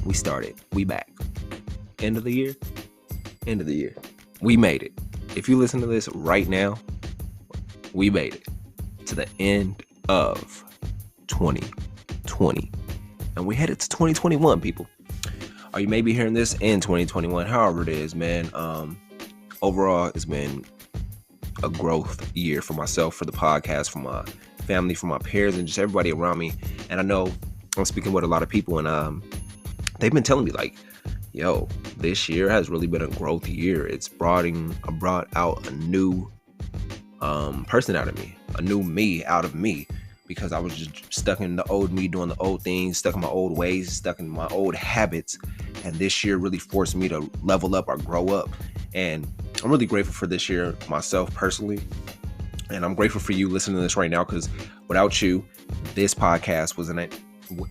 We started. We back. End of the year. We made it. If you listen to this right now, we made it to the end of 2020. And we headed to 2021, people. Or you may be hearing this in 2021, however it is, man. Overall, it's been a growth year for myself, for the podcast, for my family, for my peers, and just everybody around me. And I know I'm speaking with a lot of people, and they've been telling me, like, yo, this year has really been a growth year. It's brought out a new person out of me, a new me out of me, because I was just stuck in the old me, doing the old things, stuck in my old ways, stuck in my old habits. And this year really forced me to level up or grow up. And I'm really grateful for this year myself personally. And I'm grateful for you listening to this right now, because without you, this podcast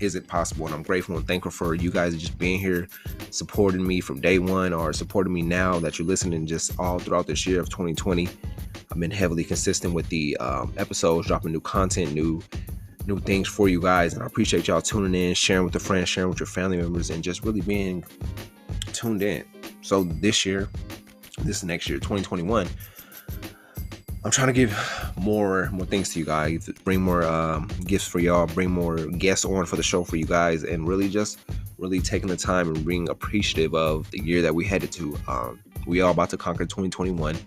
isn't possible. And I'm grateful and thankful for you guys just being here, supporting me from day one, or supporting me now that you're listening just all throughout this year of 2020. I've been heavily consistent with the episodes, dropping new content, new things for you guys. And I appreciate y'all tuning in, sharing with your friends, sharing with your family members, and just really being tuned in. So this next year, 2021, I'm trying to give more things to you guys, bring more gifts for y'all, bring more guests on for the show for you guys, and really taking the time and being appreciative of the year that we headed to. We all about to conquer 2021.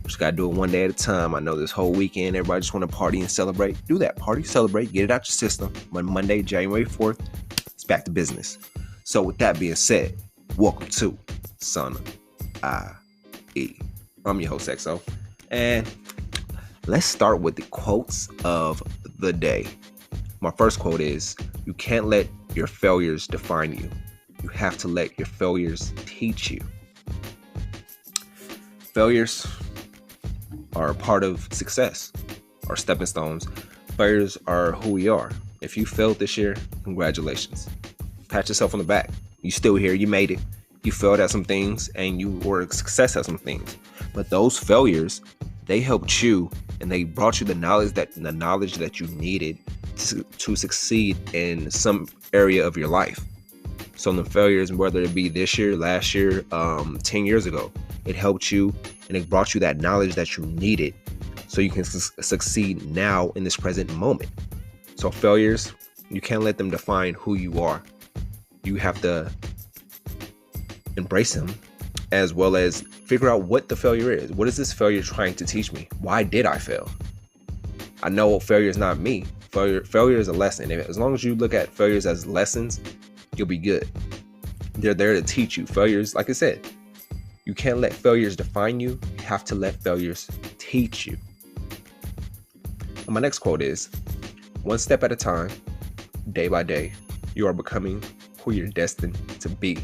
Just gotta do it one day at a time. I know this whole weekend, everybody just want to party and celebrate. Do that. Party, celebrate, get it out your system. But Monday, January 4th, it's back to business. So with that being said, welcome to SaunaiE. I'm your host, XO. And let's start with the quotes of the day. My first quote is, you can't let your failures define you. You have to let your failures teach you. Failures are a part of success, or stepping stones. Failures are who we are. If you failed this year, congratulations. Pat yourself on the back. You still here. You made it. You failed at some things, and you were a success at some things. But those failures, they helped you, and they brought you the knowledge that you needed to succeed in some area of your life. So the failures, whether it be this year, last year, 10 years ago, it helped you, and it brought you that knowledge that you needed so you can succeed now in this present moment. So failures, you can't let them define who you are. You have to embrace them, as well as figure out what the failure is. What is this failure trying to teach me? Why did I fail? I know failure is not me. Failure is a lesson. As long as you look at failures as lessons, you'll be good. They're there to teach you. Failures, like I said, you can't let failures define you. You have to let failures teach you. And my next quote is, one step at a time, day by day, you are becoming who you're destined to be.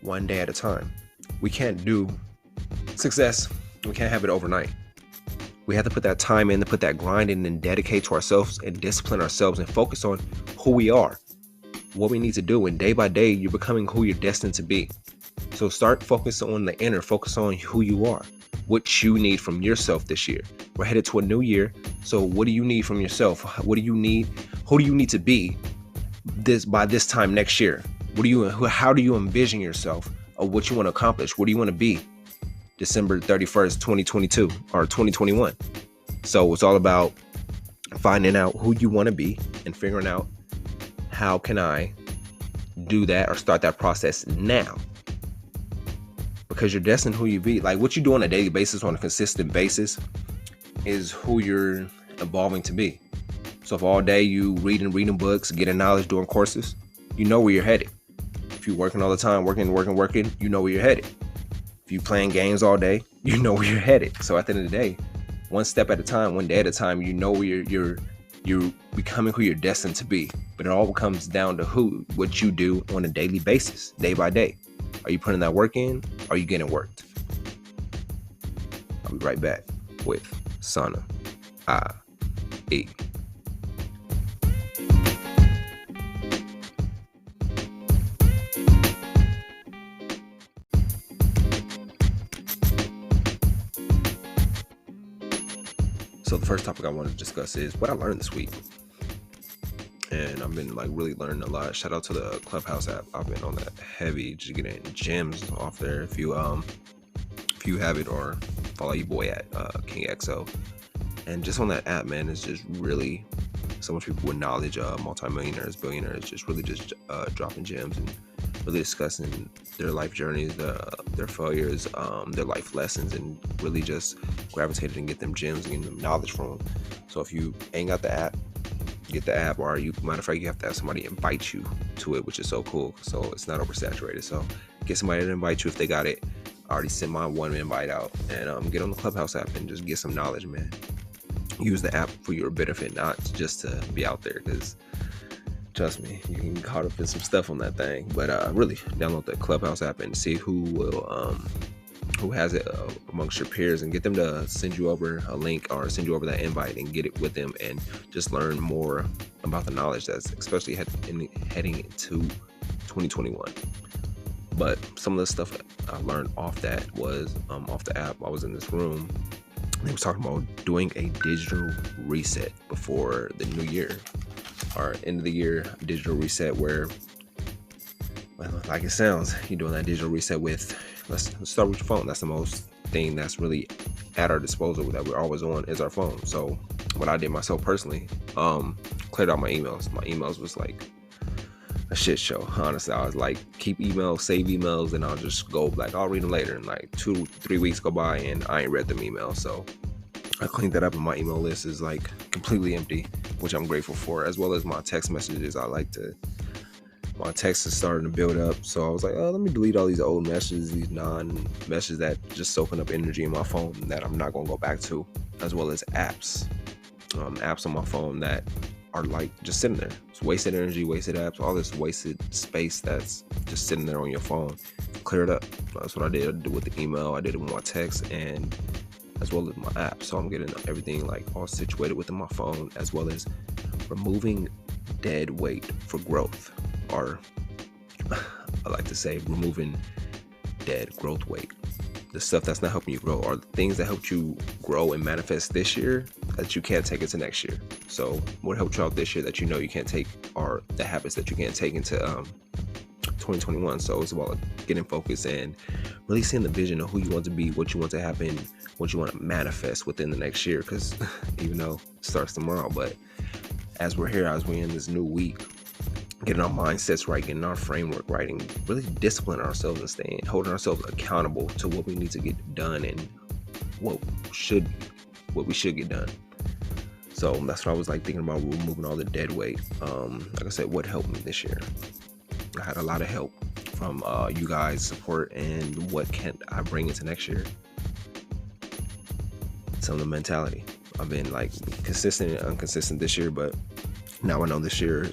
One day at a time. We can't do success. We can't have it overnight. We have to put that time in, to put that grind in, and dedicate to ourselves and discipline ourselves and focus on who we are, what we need to do. And day by day, you're becoming who you're destined to be. So start focusing on the inner, focus on who you are, what you need from yourself this year. We're headed to a new year. So what do you need from yourself? What do you need? Who do you need to be by this time next year? How do you envision yourself, or what you want to accomplish? What do you want to be December 31st, 2022 or 2021? So it's all about finding out who you want to be and figuring out, how can I do that or start that process now? Because you're destined who you be. Like, what you do on a daily basis, on a consistent basis, is who you're evolving to be. So if all day you reading books, getting knowledge, doing courses, you know where you're headed. If you're working all the time, working, you know where you're headed. If you're playing games all day, you know where you're headed. So at the end of the day, one step at a time, one day at a time, you know where you're becoming who you're destined to be. But it all comes down to what you do on a daily basis, day by day. Are you putting that work in? Are you getting worked? I'll be right back with SaunaiE. So the first topic I want to discuss is what I learned this week. and I've been like really learning a lot. Shout out to the Clubhouse app. I've been on that heavy, just getting gems off there. If you have it, or follow your boy at King XO. And just on that app, man, it's just really so much people with knowledge, multimillionaires, billionaires, just really just dropping gems and really discussing their life journeys, their failures, their life lessons, and really just gravitating and get them gems and getting them knowledge from them. So if you ain't got the app, get the app, or matter of fact, you have to have somebody invite you to it, which is so cool. So it's not oversaturated. So get somebody to invite you if they got it. I already sent my one invite out, and get on the Clubhouse app and just get some knowledge, man. Use the app for your benefit, not just to be out there, because trust me, you can get caught up in some stuff on that thing. But really download the Clubhouse app and see who has it amongst your peers, and get them to send you over a link or send you over that invite and get it with them, and just learn more about the knowledge that's especially heading into 2021. But some of the stuff I learned off that was off the app. I was in this room. They was talking about doing a digital reset before the new year, or end of the year digital reset, where, well, like it sounds, you're doing that digital reset with, let's start with your phone. That's the most thing that's really at our disposal that we're always on, is our phone. So what I did myself personally, cleared out my emails. My emails was like a shit show, honestly. I was like, keep emails, save emails, and I'll just go like, I'll read them later. And like 2-3 weeks go by and I ain't read them emails. So I cleaned that up, and my email list is like completely empty, which I'm grateful for, as well as my text messages. My text is starting to build up. So I was like, oh, let me delete all these old messages, these non-messages that just soaking up energy in my phone that I'm not going to go back to, as well as apps on my phone that are like just sitting there. It's wasted energy, wasted apps, all this wasted space that's just sitting there on your phone. Clear it up. That's what I did. I did it with the email, I did it with my text, and as well as my app. So I'm getting everything like all situated within my phone, as well as removing dead weight for growth, or I like to say removing dead growth weight. The stuff that's not helping you grow, or the things that helped you grow and manifest this year that you can't take into next year. So what helped you out this year that you know you can't take, are the habits that you can't take into 2021. So it's about getting focused and really seeing the vision of who you want to be, what you want to happen, what you want to manifest within the next year. Because even though it starts tomorrow, but as we're here, as we're in this new week, getting our mindsets right, getting our framework right, and really disciplining ourselves and holding ourselves accountable to what we need to get done and what we should get done. So that's what I was like thinking about, removing all the dead weight. Like I said, what helped me this year? I had a lot of help from you guys' support, and what can I bring into next year? Some of the mentality. I've been like consistent and inconsistent this year, but now I know this year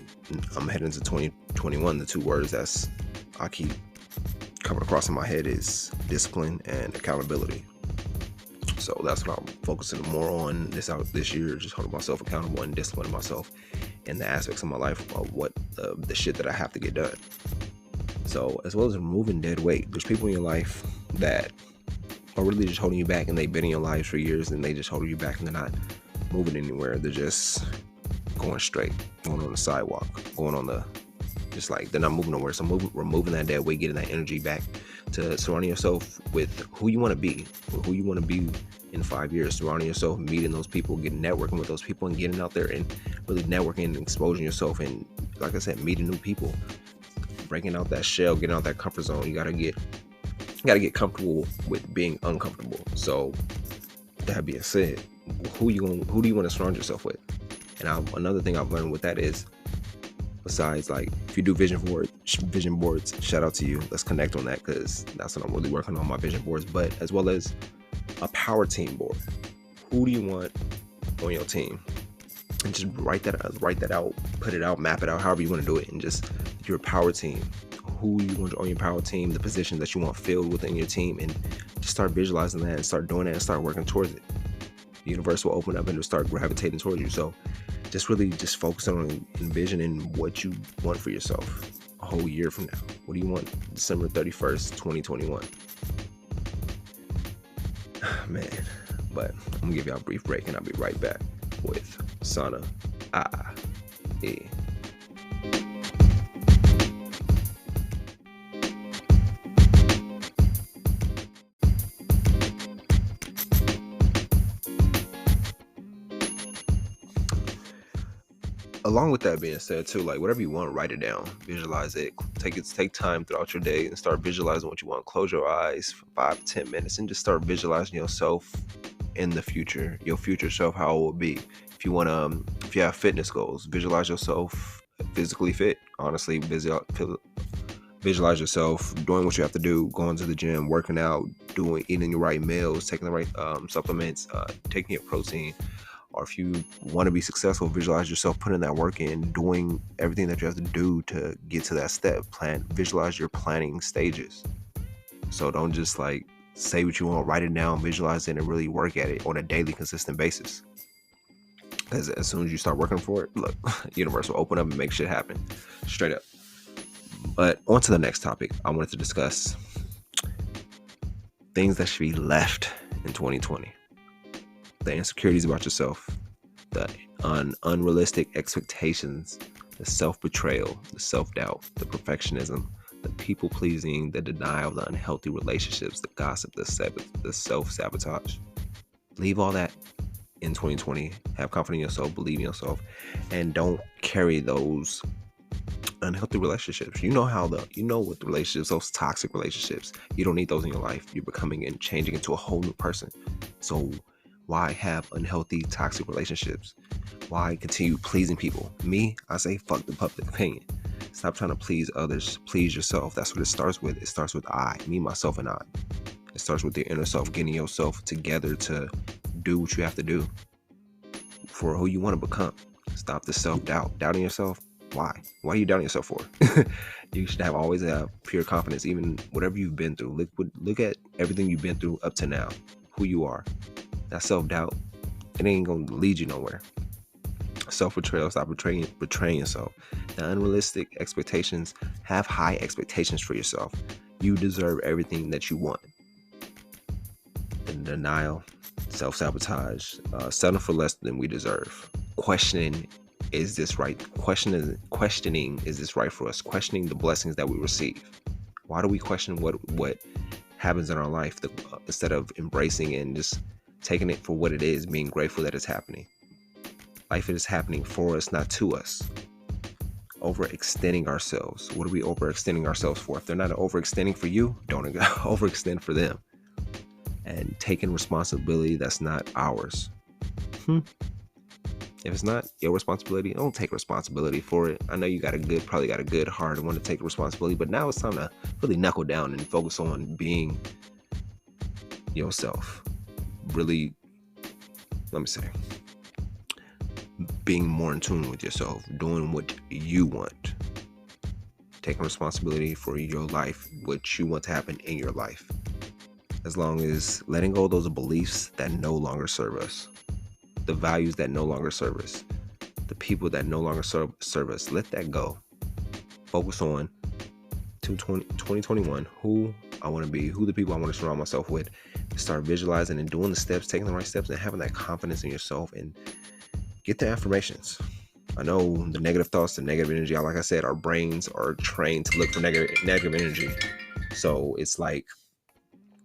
I'm heading into 2021. The two words that's I keep coming across in my head is discipline and accountability. So that's what I'm focusing more on this year, just holding myself accountable and disciplining myself in the aspects of my life of what the shit that I have to get done. So as well as removing dead weight, there's people in your life that are really just holding you back, and they've been in your life for years, and they just hold you back, and they're not moving anywhere. They're just going straight, going on the sidewalk, going on the, just like they're not moving nowhere. So removing that dead weight, getting that energy back to surrounding yourself with who you want to be, in 5 years, surrounding yourself, meeting those people, networking with those people, and getting out there and really networking and exposing yourself. And like I said, meeting new people, breaking out that shell, getting out that comfort zone. You gotta get comfortable with being uncomfortable. So that being said, who do you want to surround yourself with? And another thing I've learned with that is, besides like if you do vision boards, shout out to you. Let's connect on that, because that's what I'm really working on, my vision boards. But as well as a power team board. Who do you want on your team? And just write that out, put it out, map it out, however you want to do it, and just your power team. Who you want on your power team, the position that you want filled within your team, and just start visualizing that and start doing that and start working towards it. The universe will open up and it'll start gravitating towards you. So just really just focus on envisioning what you want for yourself a whole year from now. What do you want December 31st, 2021? Man, but I'm gonna give y'all a brief break and I'll be right back with SaunaiE. along with that being said too, like whatever you want, write it down, visualize it, take time throughout your day and start visualizing what you want. Close your eyes for 5 to 10 minutes and just start visualizing yourself in the future, your future self, how it will be. If you want to, if you have fitness goals, visualize yourself physically fit. Honestly, visualize yourself doing what you have to do, going to the gym, working out, eating the right meals, taking the right supplements, taking your protein. Or if you want to be successful, visualize yourself putting that work in, doing everything that you have to do to get to that step. Visualize your planning stages. So don't just like say what you want, write it down, visualize it, and really work at it on a daily, consistent basis. Because as soon as you start working for it, look, universe will open up and make shit happen. Straight up. But on to the next topic. I wanted to discuss things that should be left in 2020. The insecurities about yourself, the unrealistic expectations, the self-betrayal, the self-doubt, the perfectionism, the people-pleasing, the denial, the unhealthy relationships, the gossip, the self-sabotage. Leave all that in 2020. Have confidence in yourself, believe in yourself, and don't carry those unhealthy relationships. You know what the relationships, those toxic relationships, you don't need those in your life. You're becoming and changing into a whole new person. So why have unhealthy, toxic relationships? Why continue pleasing people? Me, I say fuck the public opinion. Stop trying to please others. Please yourself. That's what it starts with. It starts with I, me, myself, and I. It starts with your inner self, getting yourself together to do what you have to do for who you want to become. Stop the self-doubt. Doubting yourself. Why? What are you doubting yourself for? You should always have pure confidence, even whatever you've been through. Look at everything you've been through up to now, who you are. That self-doubt, it ain't gonna lead you nowhere. Self-betrayal, stop betraying yourself. The unrealistic expectations, have high expectations for yourself. You deserve everything that you want. The denial, self-sabotage, settling for less than we deserve. Questioning, is this right? Questioning, is this right for us? Questioning the blessings that we receive. Why do we question what happens in our life instead of embracing and just taking it for what it is, being grateful that it's happening? Life is happening for us, not to us. Overextending ourselves. What are we overextending ourselves for? If they're not overextending for you, don't overextend for them. And taking responsibility that's not ours. If it's not your responsibility, don't take responsibility for it. I know you probably got a good heart and want to take responsibility, but now it's time to really knuckle down and focus on being yourself. Really, let me say, being more in tune with yourself, doing what you want, taking responsibility for your life, what you want to happen in your life. As long as letting go of those beliefs that no longer serve us, the values that no longer serve us, the people that no longer serve us, let that go. Focus on 2021, who I want to be, who the people I want to surround myself with. Start visualizing and doing the steps, taking the right steps, and having that confidence in yourself, and get the affirmations. I know the negative thoughts, the negative energy, like I said, our brains are trained to look for negative energy. So it's like,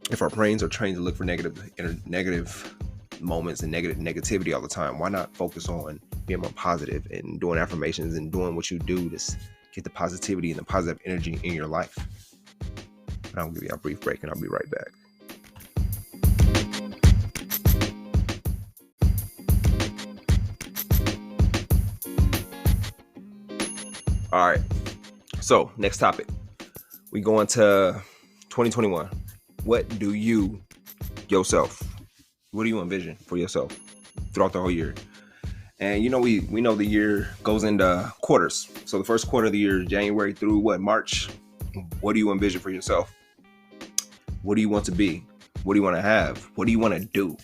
if our brains are trained to look for negative moments and negativity all the time, why not focus on being more positive and doing affirmations and doing what you do to get the positivity and the positive energy in your life? But I'll give you a brief break and I'll be right back. All right, so next topic, we go into 2021. What do you envision for yourself throughout the whole year? And we know the year goes into quarters. So the first quarter of the year, January through March. What do you envision for yourself? What do you want to be? What do you want to have? What do you want to do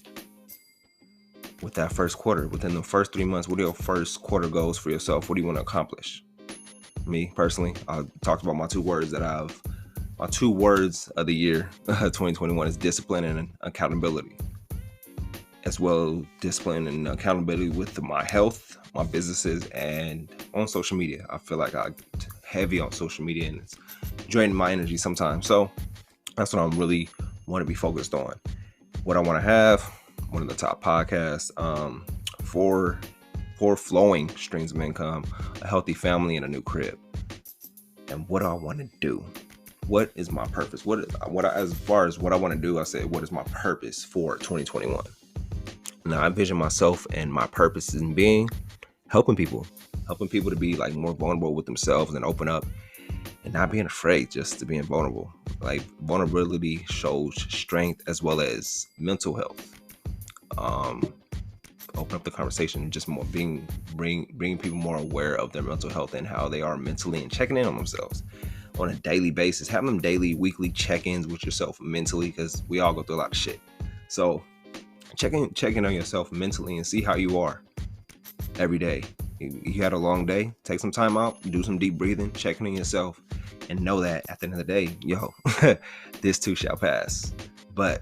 with that first quarter? Within the first 3 months, what are your first quarter goals for yourself? What do you want to accomplish? Me personally, I talked about my two words of the year 2021 is discipline and accountability. As well, discipline and accountability with my health, my businesses, and on social media. I feel like I'm heavy on social media and it's draining my energy sometimes. So that's what I really want to be focused on. What I want to have, one of the top podcasts, 4 pour flowing streams of income, a healthy family, and a new crib. And what do I want to do? What is my purpose? As far as what I want to do, I said, what is my purpose for 2021? Now I envision myself and my purpose in being helping people to be like more vulnerable with themselves and open up and not being afraid just to being vulnerable. Like vulnerability shows strength as well as mental health. Open up the conversation, just more bringing people more aware of their mental health and how they are mentally, and checking in on themselves on a daily basis. Have them daily, weekly check-ins with yourself mentally, because we all go through a lot of shit. So check in on yourself mentally and see how you are every day. You had a long day, take some time out, do some deep breathing, checking in yourself, and know that at the end of the day, this too shall pass. But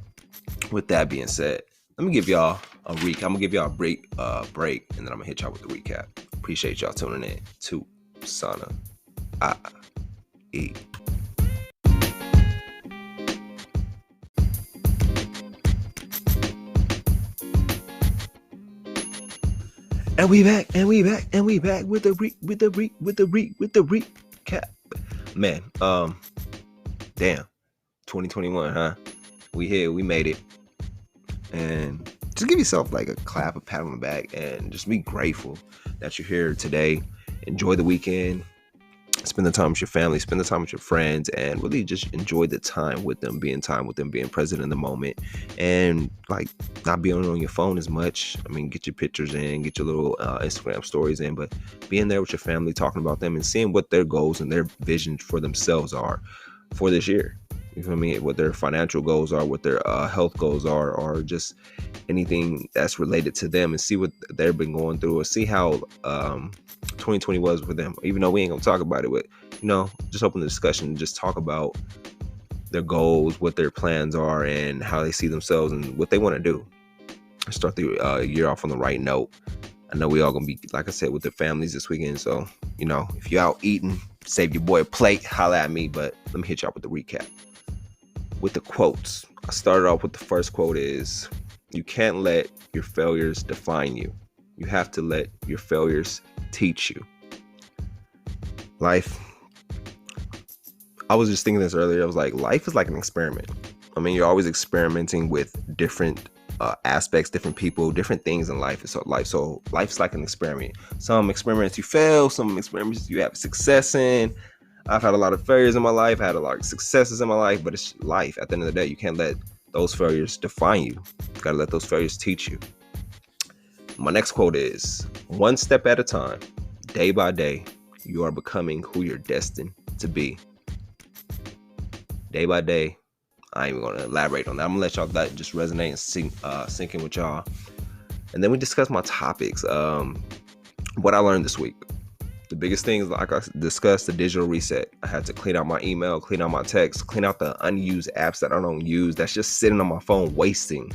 with that being said, let me give y'all a recap. I'm gonna give y'all a break, and then I'm gonna hit y'all with the recap. Appreciate y'all tuning in to SaunaiE. And we back with the recap. Man, damn, 2021, huh? We here, we made it. And just give yourself like a clap, a pat on the back, and just be grateful that you're here today. Enjoy the weekend. Spend the time with your family, spend the time with your friends, and really just enjoy the time with them, being present in the moment, and like not being on your phone as much. I mean, get your pictures in, get your little Instagram stories in, but being there with your family, talking about them and seeing what their goals and their visions for themselves are for this year. You feel me? What their financial goals are, what their health goals are, or just anything that's related to them, and see what they've been going through, or see how 2020 was for them. Even though we ain't gonna talk about it, but just open the discussion and just talk about their goals, what their plans are, and how they see themselves and what they want to do. Start the year off on the right note. I know we all gonna be, like I said, with their families this weekend. So, if you're out eating, save your boy a plate, holla at me. But let me hit y'all with the recap. With the quotes, I started off with the first quote is, you can't let your failures define you. You have to let your failures teach you. Life, I was just thinking this earlier. I was like, life is like an experiment. I mean, you're always experimenting with different aspects, different people, different things in life. So life's like an experiment. Some experiments you fail, some experiments you have success in. I've had a lot of failures in my life, had a lot of successes in my life, but it's life. At the end of the day, you can't let those failures define you. You gotta let those failures teach you. My next quote is, one step at a time, day by day, you are becoming who you're destined to be. Day by day, I ain't even gonna elaborate on that. I'm gonna let y'all that just resonate and sink in with y'all. And then we discuss my topics, what I learned this week. The biggest thing is, like I discussed, the digital reset. I had to clean out my email, clean out my text, clean out the unused apps that I don't use, that's just sitting on my phone wasting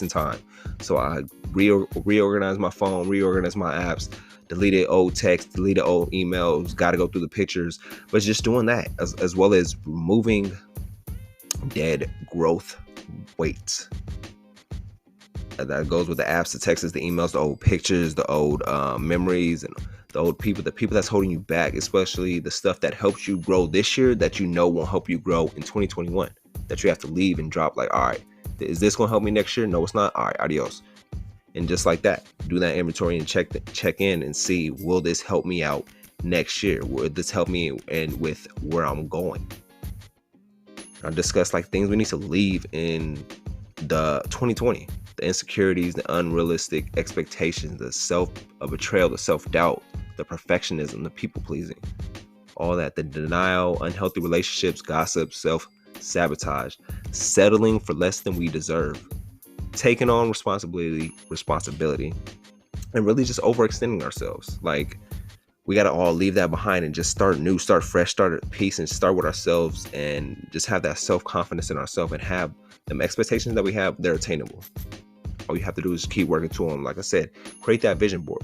time. So I reorganized my phone, reorganized my apps, deleted old text, deleted old emails, got to go through the pictures. But just doing that, as well as removing dead growth weight. That goes with the apps, the texts, the emails, the old pictures, the old memories, and the old people, the people that's holding you back, especially the stuff that helps you grow this year that won't help you grow in 2021, that you have to leave and drop. Like, all right, is this going to help me next year? No, it's not. All right, adios. And just like that, do that inventory and check in and see, will this help me out next year? Will this help me and with where I'm going? I discussed like things we need to leave in the 2020. The insecurities, the unrealistic expectations, the betrayal, the self-doubt, the perfectionism, the people-pleasing, all that, the denial, unhealthy relationships, gossip, self-sabotage, settling for less than we deserve, taking on responsibility, and really just overextending ourselves. Like, we got to all leave that behind and just start new, start fresh, start at peace, and start with ourselves, and just have that self-confidence in ourselves, and have them expectations that we have, they're attainable. All you have to do is keep working to them. Like I said, create that vision board.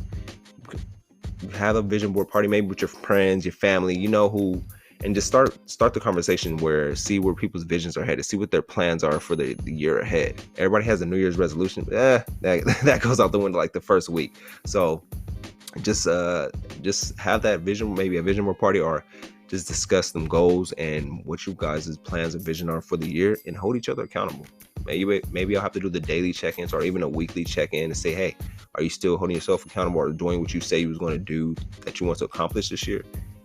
Have a vision board party, maybe with your friends, your family, and just start the conversation see where people's visions are headed, see what their plans are for the year ahead. Everybody has a New Year's resolution. That goes out the window like the first week. So Just have that vision, maybe a vision board party, or just discuss them goals and what you guys' plans and vision are for the year, and hold each other accountable. Maybe I'll have to do the daily check-ins or even a weekly check-in and say, hey, are you still holding yourself accountable or doing what you say you was going to do that you want to accomplish this year?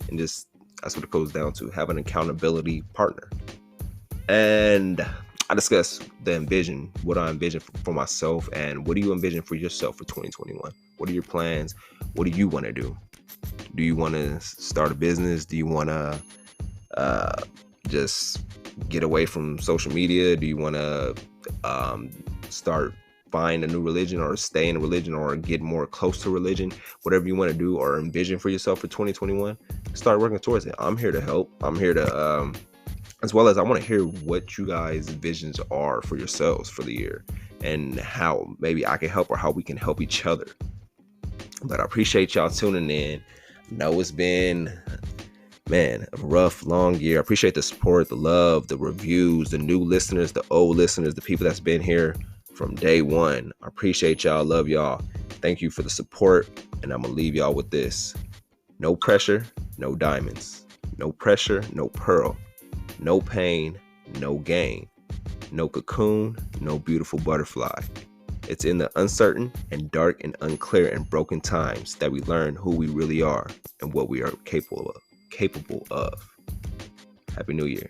And just, that's what it goes down to, have an accountability partner. And I discuss the envision, what I envision for myself, and what do you envision for yourself for 2021? What are your plans? What do you want to do? Do you want to start a business? Do you want to just get away from social media? Do you want to start find a new religion, or stay in a religion, or get more close to religion? Whatever you want to do or envision for yourself for 2021, start working towards it. I'm here to help. I'm here to as well as I want to hear what you guys' visions are for yourselves for the year, and how maybe I can help, or how we can help each other. But I appreciate y'all tuning in. I know it's been, man, a rough, long year. I appreciate the support, the love, the reviews, the new listeners, the old listeners, the people that's been here from day one. I appreciate y'all. Love y'all. Thank you for the support. And I'm going to leave y'all with this. No pressure, no diamonds. No pressure, no pearl. No pain, no gain. No cocoon, no beautiful butterfly. It's in the uncertain and dark and unclear and broken times that we learn who we really are and what we are capable of. Happy New Year.